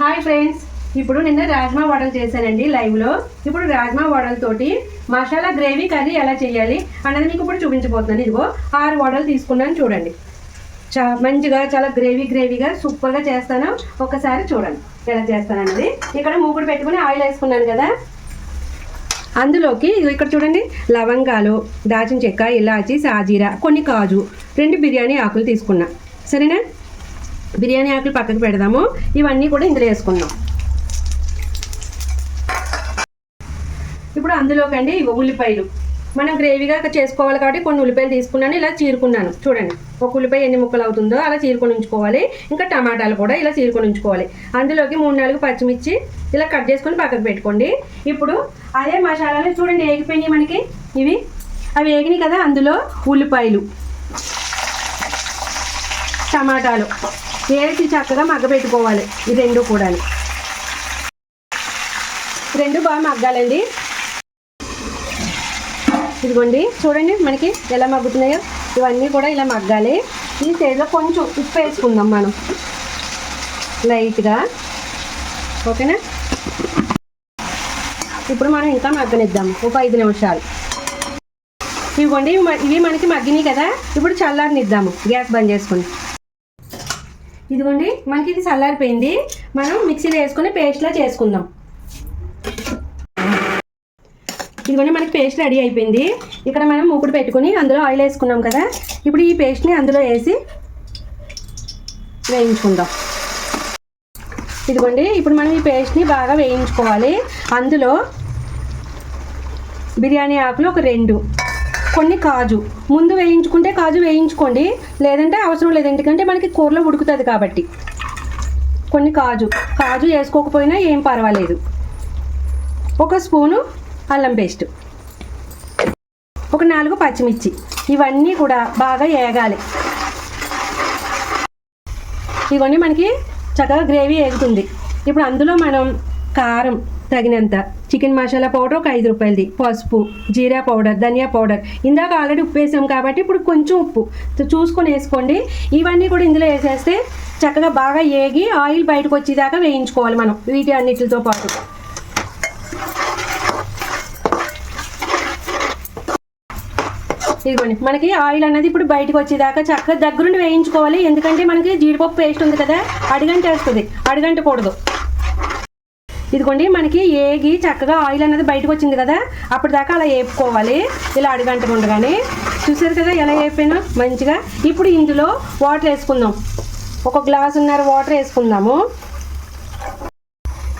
Hi friends, ఇప్పుడు నిన్న రాజ్మా వడలు చేశానండి లైవ్లో. ఇప్పుడు రాజ్మా వడలతోటి మసాలా గ్రేవీ కర్రీ ఎలా చేయాలి అన్నది మీకు ఇప్పుడు చూపించబోతున్నాను. ఇదిగో 6 వడలు తీసుకున్నాను, చూడండి. మంచిగా చాలా గ్రేవీగా సూపర్గా చేస్తాను. ఒకసారి చూడండి ఎలా చేస్తాను అన్నది. ఇక్కడ మూకుడు పెట్టుకుని ఆయిల్ వేసుకున్నాను కదా, అందులోకి ఇక్కడ చూడండి లవంగాలు, దాచిన చెక్క, ఇలాచి, సాజీరా, కొన్ని కాజు, 2 బిర్యానీ ఆకులు తీసుకున్నా. సరేనా, బిర్యానీ ఆకులు పక్కకు పెడదాము. ఇవన్నీ కూడా ఇందులో వేసుకుందాం. ఇప్పుడు అందులోకండి ఉల్లిపాయలు మనం గ్రేవీగా చేసుకోవాలి కాబట్టి కొన్ని ఉల్లిపాయలు తీసుకున్నాను, ఇలా చీరుకున్నాను. చూడండి ఒక ఉల్లిపాయ ఎన్ని ముక్కలు అవుతుందో అలా చీరుకొని ఉంచుకోవాలి. ఇంకా టమాటాలు కూడా ఇలా చీరుకొని ఉంచుకోవాలి. అందులోకి 3-4 పచ్చిమిర్చి ఇలా కట్ చేసుకొని పక్కకు పెట్టుకోండి. ఇప్పుడు అదే మసాలాలు చూడండి వేగిపోయినాయి మనకి. అవి వేగినాయి కదా, అందులో ఉల్లిపాయలు, టమాటాలు వేసి చక్కగా మగ్గబెట్టుకోవాలి. ఈ 2 కూడా 2 బాగా మగ్గాలండి. ఇదిగోండి చూడండి మనకి ఎలా మగ్గుతున్నాయో. ఇవన్నీ కూడా ఇలా మగ్గాలి. ఈ స్టేజ్లో కొంచెం ఉప్పు వేసుకుందాం మనం లైట్గా, ఓకేనా. ఇప్పుడు మనం ఇంకా మగ్గనిద్దాము ఒక 5 నిమిషాలు. ఇదిగోండి ఇవి మనకి మగ్గినాయి కదా, ఇప్పుడు చల్లారనిద్దాము. గ్యాస్ బంద్ చేసుకోండి. ఇదిగోండి మనకి ఇది చల్లారిపోయింది. మనం మిక్సీలో వేసుకొని పేస్ట్లా చేసుకుందాం. ఇదిగోండి మనకి పేస్ట్ రెడీ అయిపోయింది. ఇక్కడ మనం మూకుడు పెట్టుకుని అందులో ఆయిల్ వేసుకున్నాం కదా, ఇప్పుడు ఈ పేస్ట్ని అందులో వేసి వేయించుకుందాం. ఇదిగోండి ఇప్పుడు మనం ఈ పేస్ట్ని బాగా వేయించుకోవాలి. అందులో బిర్యానీ ఆకులు ఒక 2, కొన్ని కాజు, ముందు వేయించుకుంటే కాజు వేయించుకోండి, లేదంటే అవసరం లేదు, ఎందుకంటే మనకి కూరలో ఉడుకుతుంది కాబట్టి. కొన్ని కాజు వేసుకోకపోయినా ఏం పర్వాలేదు. ఒక స్పూను అల్లం పేస్ట్, ఒక 4 పచ్చిమిర్చి, ఇవన్నీ కూడా బాగా వేగాలి. ఇవన్నీ మనకి చక్కగా గ్రేవీ వేగుతుంది. ఇప్పుడు అందులో మనం కారం తగినంత, చికెన్ మసాలా పౌడర్ ఒక 5 రూపాయలది, పసుపు, జీరా పౌడర్, ధనియా పౌడర్, ఇందాక ఆల్రెడీ ఉప్పు వేసాం కాబట్టి ఇప్పుడు కొంచెం ఉప్పు చూసుకొని వేసుకోండి. ఇవన్నీ కూడా ఇందులో వేసేస్తే చక్కగా బాగా వేగి ఆయిల్ బయటకు వచ్చేదాకా వేయించుకోవాలి మనం వీటి అన్నిటితో పాటు. ఇదిగోండి మనకి ఆయిల్ అన్నది ఇప్పుడు బయటకు వచ్చేదాకా చక్కగా దగ్గరుండి వేయించుకోవాలి. ఎందుకంటే మనకి జీడిపప్పు పేస్ట్ ఉంది కదా, అడుగంటేస్తుంది, అడుగంటకూడదు. ఇదిగోండి మనకి ఏగి చక్కగా ఆయిల్ అన్నది బయటకు వచ్చింది కదా, అప్పటిదాకా అలా వేపుకోవాలి. ఇలా అడుగంటకుండగానే చూసారు కదా ఎలా వేపినా మంచిగా. ఇప్పుడు ఇందులో వాటర్ వేసుకుందాం. 1 గ్లాసున్నర వాటర్ వేసుకుందాము.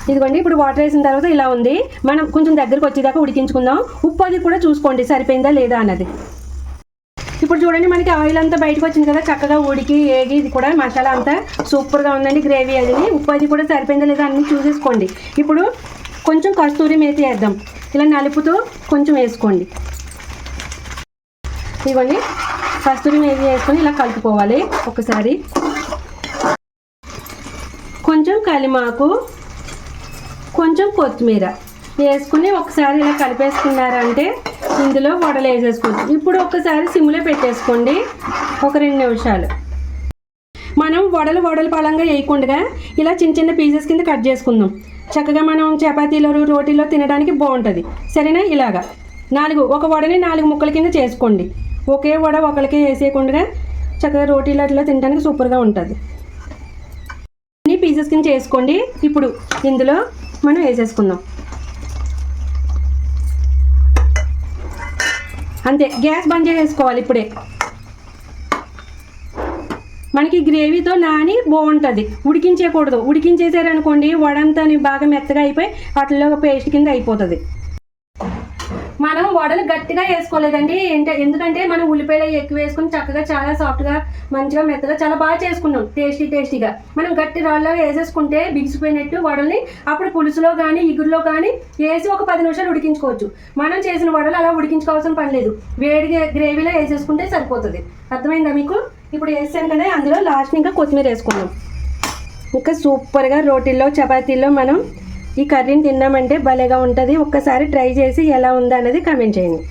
ఇదిగోండి ఇప్పుడు వాటర్ వేసిన తర్వాత ఇలా ఉంది. మనం కొంచెం దగ్గరకు వచ్చేదాకా ఉడికించుకుందాం. ఉప్పు అది కూడా చూసుకోండి సరిపోయిందా లేదా అన్నది. ఇప్పుడు చూడండి మనకి ఆయిల్ అంతా బయటకు వచ్చింది కదా, చక్కగా ఉడికి ఏగి ఇది కూడా మసాలా అంతా సూపర్గా ఉందండి గ్రేవీ. అది ఉప్పు అది కూడా సరిపోయిందా లేదా అన్నీ చూసేసుకోండి. ఇప్పుడు కొంచెం కస్తూరి మేతి వేద్దాం. ఇలా నలుపుతూ కొంచెం వేసుకోండి. ఇవన్నీ కస్తూరి మేతి వేసుకొని ఇలా కలుపుకోవాలి ఒకసారి. కొంచెం కలిమాకు, కొంచెం కొత్తిమీర వేసుకుని ఒకసారి ఇలా కలిపేసుకున్నారంటే ఇందులో వడలు వేసేసుకోండి. ఇప్పుడు ఒకసారి సిమ్లో పెట్టేసుకోండి ఒక 2 నిమిషాలు. మనం వడలు పలంగా వేయకుండా ఇలా చిన్న పీసెస్ కింద కట్ చేసుకుందాం. చక్కగా మనం చపాతీలో, రోటీలో తినడానికి బాగుంటుంది. సరేనా, ఇలాగా ఒక వడని 4 ముక్కల కింద చేసుకోండి. ఒకే వడ ఒకరికి వేసేయకుండా చక్కగా రోటీలో అట్లా తినడానికి సూపర్గా ఉంటుంది. అన్ని పీసెస్ కింద చేసుకోండి. ఇప్పుడు ఇందులో మనం వేసేసుకుందాం. అంతే, గ్యాస్ బంద్ చేసేసుకోవాలి. ఇప్పుడే మనకి గ్రేవీతో నాని బాగుంటుంది, ఉడికించేయకూడదు. ఉడికించేసారనుకోండి వడంతా బాగా మెత్తగా అయిపోయి అట్లా పేస్ట్ కింద అయిపోతుంది. మనం వడలు గట్టిగా వేసుకోలేదండి, ఎందుకంటే మనం ఉల్లిపాయలు ఎక్కువ వేసుకుని చక్కగా చాలా సాఫ్ట్గా మంచిగా మెత్తగా చాలా బాగా చేసుకున్నాం టేస్టీగా. మనం గట్టి రాళ్ళలో వేసేసుకుంటే బిగిసిపోయినట్టు వడల్ని అప్పుడు పులుసులో కానీ ఇగురులో కానీ వేసి ఒక 10 నిమిషాలు ఉడికించుకోవచ్చు. మనం చేసిన వడలు అలా ఉడికించుకోవాల్సిన పని లేదు, వేడిగా గ్రేవీలో వేసేసుకుంటే సరిపోతుంది. అర్థమైందా మీకు? ఇప్పుడు వేసాను కదా, అందులో లాస్ట్ ఇంకా కొత్తిమీర వేసుకున్నాం. ఇంకా సూపర్గా రోటీల్లో, చపాతీల్లో మనం ఈ కర్రీని తిన్నామంటే భలేగా ఉంటుంది. ఒక్కసారి ట్రై చేసి ఎలా ఉందా అనేది కామెంట్ చేయండి.